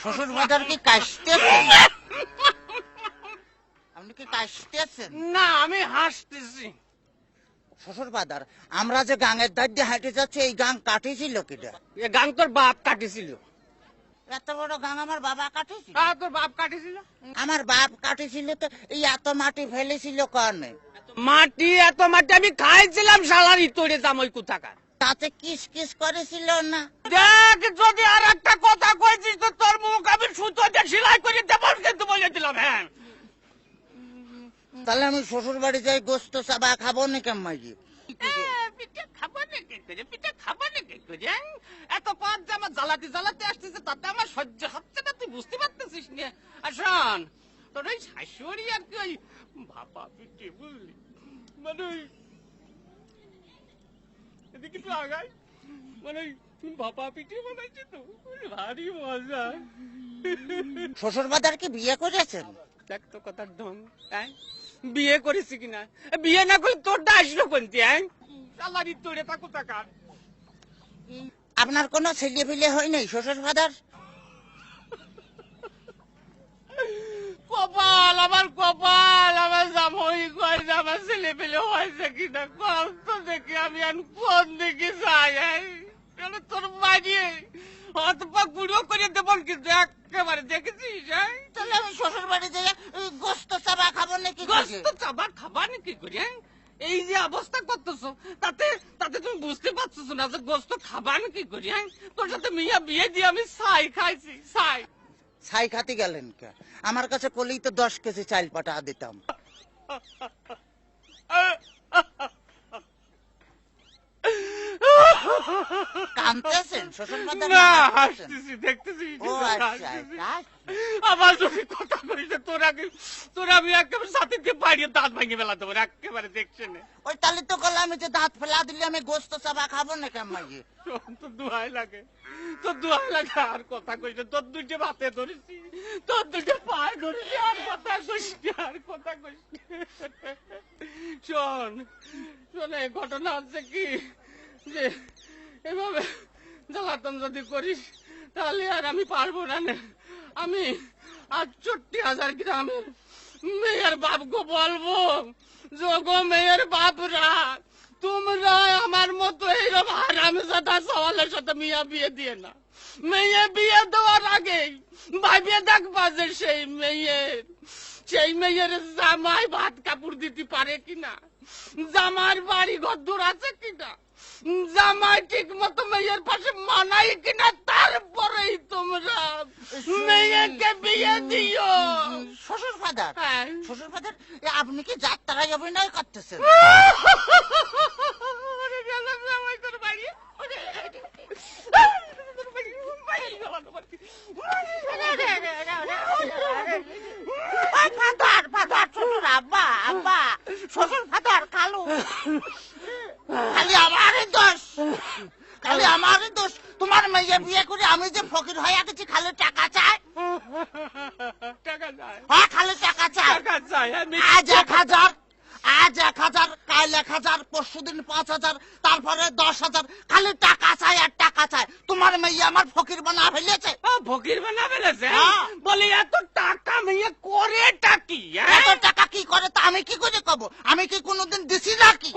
শ্বশুর বাজার কি কাশতেছেন? আপনি কি কাশতেছেন? না, আমি হাসতেছি। শ্বশুর বাজার, আমরা যে গাঙের ধার দিয়ে হাঁটে যাচ্ছি, এই গাং কাটিছিল কিটা? এ গাং তোর বাপ কাটিছিল। এত বড় গাং আমার বাবা কাটিছিল? তোর বাপ কাটিছিল? আমার বাপ কাটিছিল তো এই এত মাটি ফেলেছিল কারণে। এত মাটি আমি খাইছিলাম, শালার ইতরে দাম ওই কোথাকার। তাতে কিস কিস করেছিল না? দেখ, যদি আর একটা কথা কইছিস তো তোর মুখ আমি সুতো দিয়ে সেলাই করে দেবো কিন্তু বলে দিলাম। হ্যাঁ, তাহলে আমি শ্বশুর বাড়ি যাই গোস্ত চাবা খাবো না কেমন? পিঠে খাবো না কি করে? পিঠে খাবো না কি করে? এত পাঁচ যে আমার জ্বালাতে জ্বালাতে আসতেছে, তাতে আমার সহ্য হচ্ছে না, তুই বুঝতে পারতেছিস না। আর শোন, তোর ওই শাশুড়ি আর কি ওই ভাপা পিঠে, বুঝলি, মানে ওই এদিকে একটু আগাই, মানে ওই ভাপা পিঠে বানাইছে তো, ভারী মজা। শ্বশুর বাজার কি বিয়ে করেছেন? দেখ তো কথার ঢং। হ্যাঁ, বিয়ে করেছি কিনা? বিয়ে না করলে তোরটা আসলো কোনটি? হ্যাঁ, শালারি তোরে তা কোথাকার। আপনার কোনো ছেলে ফেলে হয় নাই শ্বশুর বাজার? কপাল, আমার কপাল, আমার জামাই কয় যে আমার ছেলে পেলে হয়েছে কিনা, কত দেখি আমি আর কোন দিকে যাই। তোর মারিয়ে হাত পা গুঁড়ো করে দেব কিন্তু একেবারে, দেখেছিস? তাহলে আমি শ্বশুর বাড়ি যাই গোস্ত চাবা খাবো নাকি? গোস্ত চাবা খাবা নাকি করে? এই যে অবস্থা করতেছো, তাতে তাতে তুমি বুঝতে পারছো না যে গোস্ত খাবা নাকি করে? তোর সাথে মিয়া বিয়ে দিয়ে আমি ছাই খাইছি, ছাই। ছাই খাতে গেলেন কে? আমার কাছে কলেই তো 10 কেজি চাল পাঠা দিতাম। কাঁদতেছেন শ্বশুর বাজার? না, হাসতেছি, দেখতেছি। ও আচ্ছা, আমার যদি কথা কইস তোর আমি একেবারে সাথে দিয়ে পাড়িয়ে দাঁত ভাঙিয়ে ফেলা দেবো একেবারে, দেখছেন? ওই তাহলে তো কলে আমি যে দাঁত ফেলা দিলে আমি গোস্ত চাবা খাবো না কেমন? তোর দোহাই লাগে, তোর দোহাই লাগে, আর কথা কইস। তোর দুইটা ভাতে ধরেছি, তোর দুইটা পায়ে ধরেছি, আর কথা কইস, আর কথা কইস। শোন শোন, এই ঘটনা হচ্ছে কি যে এভাবে জ্বালাতন যদি করিস তাহলে আর আমি পারবো না। আমি ৬৮,০০০ গ্রামের মেয়ের বাপকে বলবো, যোগো মেয়ের বাপরা, তোমরা আমার মতো এইরকম হারামজাদা সওয়ালের সাথে মিয়া বিয়ে দিয়ে না। মেয়ে বিয়ে দেওয়ার আগে ভাবিয়ে দেখবা যে সেই মেয়ের জামাই ভাত কাপড় দিতে পারে কিনা, জামার বাড়ি ঘর দূর আছে কিনা, জামাই ঠিক মতো মেয়ের পাশে মানাই কিনা, তারপরেই তোমরা মেয়েকে বিয়ে দিও। শ্বশুর ফাদার, শ্বশুর ফাদার, আপনি কি যাত্রায় অভিনয় করতেছেন? শ্বশুর ফাদার কালু, খালি আমারই দোষ, খালি আমারই দোষ। তোমার মেয়ে বিয়ে করে আমি যে ফকির হয়ে গেছি, খালি টাকা চাই, হ্যাঁ খালি টাকা চাই। আজ ১,০০০, আজ ১,০০০, কাল ১,০০০, পরশুদিন ৫,০০০, তারপরে ১০,০০০, খালি টাকা চাই আর টাকা চাই। তোমার মেয়ে আমার ফকির বানা ফেলেছে। ফকির বানা ফেলেছে? বলি এত টাকা মেয়ে করে টাকি? এত টাকা কি করে তা আমি কি করে কব? আমি কি কোনোদিন দিছি নাকি?